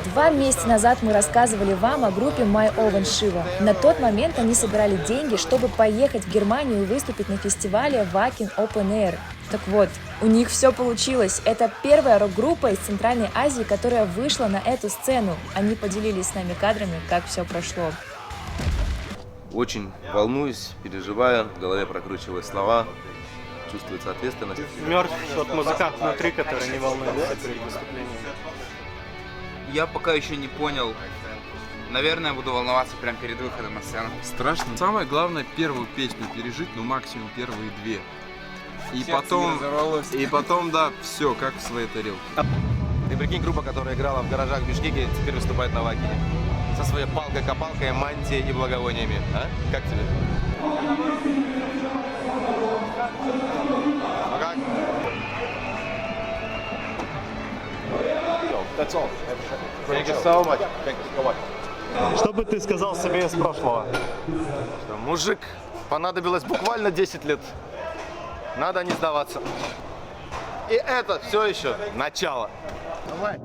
2 месяца назад мы рассказывали вам о группе My Own Shiva. На тот момент они собирали деньги, чтобы поехать в Германию и выступить на фестивале Wacken Open Air. Так вот, у них все получилось. Это первая рок-группа из Центральной Азии, которая вышла на эту сцену. Они поделились с нами кадрами, как все прошло. Очень волнуюсь, переживаю, в голове прокручиваю слова, чувствуется ответственность. Мертв тот музыкант внутри, который не волнуется перед выступлением. Я пока еще не понял. Наверное, буду волноваться прямо перед выходом на сцену. Страшно. Самое главное первую песню пережить, ну максимум первые 2. И потом, да, все, как в своей тарелке. Ты прикинь, группа, которая играла в гаражах в Бишкеке, теперь выступает на Вакине. Со своей палкой-копалкой, мантией и благовониями. А? Как тебе? А как? Thank you so much. Thank you so much. Что бы ты сказал себе из прошлого? Что, мужик, понадобилось буквально 10 лет. Надо не сдаваться. И это все еще начало. Давай.